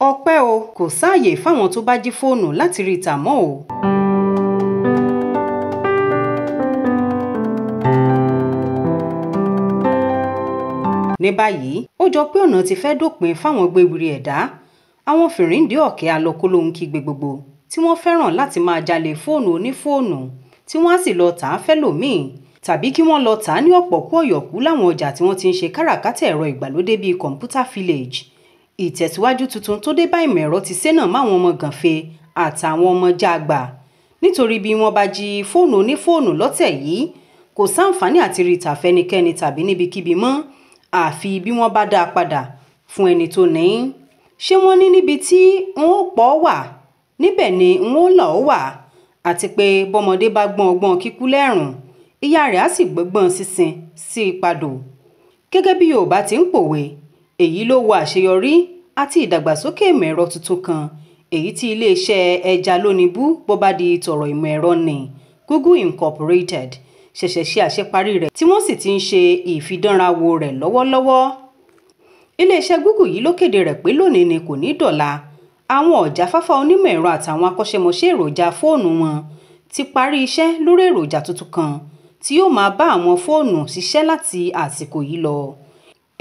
ọpẹ́ o kò sáàyè fáwọn tó bá jí fóònù láti rí tà mọ́ o. ní báyìí ó jọ pé ọ̀nà ti fẹ́ dópin fáwọn gbéwiri ẹ̀dá àwọn fìrìndí ọ̀kẹ́ alọ́kólóhùn kígbe gbogbo tí wọ́n fẹ́ràn láti máa jalè fóònù onífóònù tí wọ́n á sì lọ tà á fẹ́lòmíì tàbí kí wọ́n lọ tà á ní ọ̀pọ̀kú ọ̀yọ̀kú láwọn ọjà tí wọ́n ti ń ṣe káràkátà ẹ̀rọ ìgbàlódé bíi Computer Village. ìtẹ̀síwájú tuntun tó dé bá ìmọ̀ ẹ̀rọ ti sénà máwọn ọmọ gànfẹ́ àtàwọn ọmọ jágbà nítorí bí wọ́n bá jí fóònù onífóònù lọ́tẹ̀ yìí kò sáǹfààní àti rí tà fẹ́nikẹ́ni tàbí níbikíbi mọ́ àfi bí wọ́n bá dá a padà fún ẹni tó ní. ṣé wọ́n ní níbi tí n ó pọ̀ wà níbẹ̀ ni n ó là ó wà àti pé bọ́mọdé bá gbọ́n ọgbọ́n kíkú lẹ́rùn ìyá rẹ̀ á sì gbọ́gbọ́n sísin sí ìpadò. gẹ́gẹ́ bí Yorùbá ti ń pòwe èyí ló wo àṣeyọrí àti ìdàgbàsókè ìmọ̀ ẹ̀rọ tuntun kan èyí tí iléeṣẹ́ ẹja lónìbù bó bá di tọ̀rọ̀ ìmọ̀ ẹ̀rọ ní Google Incorporated ṣẹ̀ṣẹ̀ ṣe àṣeparí rẹ̀ tí wọ́n sì ti ń ṣe ìfidánrawò rẹ̀ lọ́wọ́lọ́wọ́. iléeṣẹ́ Google yìí ló kéde rẹ̀ pé lónìí ni kò ní dọ̀la àwọn ọ̀jáfáfá onímọ̀ ẹ̀rọ àtàwọn akọ́ṣẹ́mọṣẹ́ èròjà fóònù wọn ti parí iṣẹ́ lórí èròjà tuntun kan tí yóò máa bá àwọn fóònù ṣiṣẹ́ láti àsìkò yìí lọ.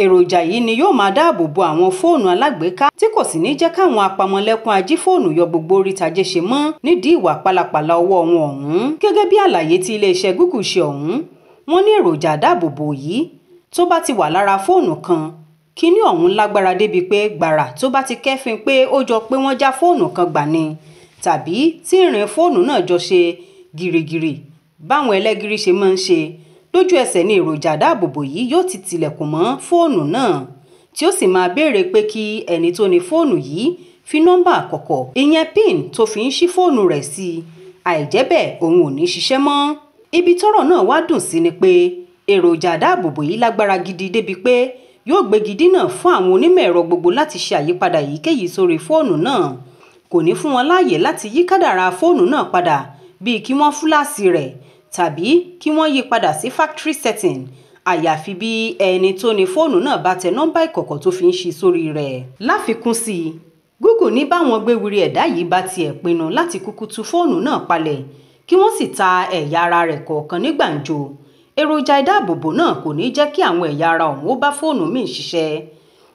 èròjà yìí ni yóò máa dáàbò bo àwọn fóònù alágbèéká tí kò sì ní jẹ́ káwọn apamọ́lẹ́kún ajífóònù yọ gbogbo orí tajé ṣe mọ́ nídìí ìwà pálapàla ọwọ́ wọn ọ̀hún. gẹ́gẹ́ bí àlàyé tí iléeṣẹ́ Google ṣe ọ̀hún wọ́n ní èròjà dáàbòbò yìí tó bá ti wà lára fóònù kan kíní ọ̀hún lágbára débi pé gbàrà tó bá ti kẹ́fìn pé ó jọ pé wọ́n já fóònù kan gbà ni tàbí tí ìrìn fóònù náà jọ ṣe gìrìgìrì báwọn ẹlẹ́gìrì ṣe máa ń ṣe lójú ẹsẹ̀ ní èròjà dáàbòbò yìí yóò ti tilẹ̀kùn mọ́ fóònù náà tí ó sì máa béèrè pé kí ẹni tó ní fóònù yìí fi nọ́mbà àkọ́kọ́ ìyẹn pin tó fi ń ṣí fóònù rẹ̀ sí i àìjẹ́ bẹ́ẹ̀ òun ò ní ṣiṣẹ́ mọ́. ibi tọ́rọ̀ náà wá dùn sí ni pé èròjà dáàbòbò yìí lágbára gidi débi pé yóò gbégi dínà fún àwọn onímọ̀ ẹ̀rọ gbogbo láti ṣe àyípadà èyíkéyìí sórí fóònù náà kò ní fún wọn láàyè láti yí kádàrá fóònù náà padà bíi kí wọ́n fúláàsì rẹ̀ tàbí kí wọ́n yí padà sí factory setting àyàfi bí ẹni tó ní fóònù náà bá tẹ nọ́mbà ìkọ̀kọ̀ tó fi ń ṣí sórí rẹ̀. láfikún sí i Google ní báwọn gbéwiri ẹ̀dá yìí bá tiẹ̀ pinnu láti kúkú tú fóònù náà palẹ̀ kí wọ́n sì ta ẹ̀yà ara rẹ̀ kọ̀ọ̀kan ní gbàǹjo èròjà ìdáàbòbò náà kò ní jẹ́ kí àwọn ẹ̀yà ara ọ̀hún ó bá fóònù míì ṣiṣẹ́.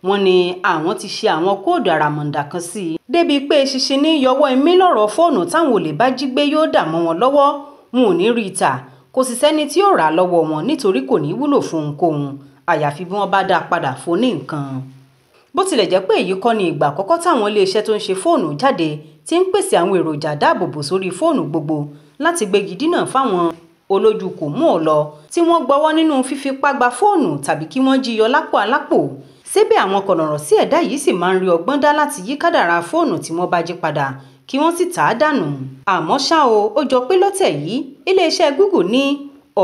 wọ́n ní àwọn ti ṣe àwọn kóòdù àràmọ̀ǹdà kan sí i débi pé ṣinṣin ní yọwọ́ imí lọ́rọ̀ fóònù táwọn olè bá jí gbé yóò dà mọ́ wọn lọ́wọ́ wọn ò ní rí i tà kò sì sẹ́ni tí yóò rà á lọ́wọ́ wọn nítorí kò ní wúlò fún ohunkóhun àyàfi bí wọ́n bá dá a padà fún ní nǹkan. bó tilẹ̀ jẹ́ pé èyí kọ́ ni ìgbà àkọ́kọ́ táwọn iléeṣẹ́ tó ń ṣe fóònù jáde ti ń pèsè àwọn èròjà dáàbòbò sórí fóònù gbogbo láti gbégi dínà fáwọn olójú kò mú ọ lọ tí wọ́n gbọ́wọ́ nínú fífipá gba fóònù tàbí kí wọ́n jí yọ lápò alápò. síbẹ̀ àwọn kọ̀nọ̀rọ̀ sí ẹ̀dá yìí sì máa ń rí ọgbọ́n dá láti yí kádàrá fóònù tí wọ́n bá jí padà kí wọ́n sì tà á dànù. àmọ́ ṣá o ó jọ pé lọ́tẹ̀ yìí iléeṣẹ́ Google ní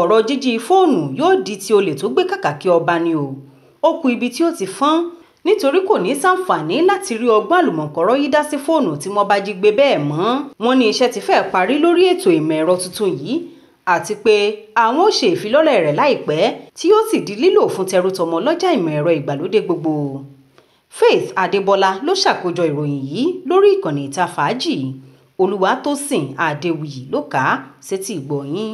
ọ̀rọ̀ jíjí fóònù yóò di ti olè tó gbé kàkàkí ọba ni o. ó kù ibi tí ó ti fọ́n nítorí kò ní ṣàǹfààní láti rí ọgbọ́n àlùmọ̀kọ́rọ́ yí dá sí fóònù tí wọ́n bá jí gbé bẹ́ẹ̀ mọ́. wọ́n ní iṣẹ́ ti fẹ́ parí lórí ètò ìmọ̀ ẹ̀rọ tuntun yìí àti pé àwọn ó ṣe ìfilọ́lẹ̀ rẹ̀ láìpẹ́ tí yóò sì di lílò fún tẹrútọmọ lọ́jà ìmọ̀ ẹ̀rọ ìgbàlódé gbogbo. Faith Adébọlá ló ṣàkójọ ìròyìn yìí lórí ìkànnì ìta fàájì Olúwatósìn Adéwuyì ló kà á sétí ìgbọ́ yín.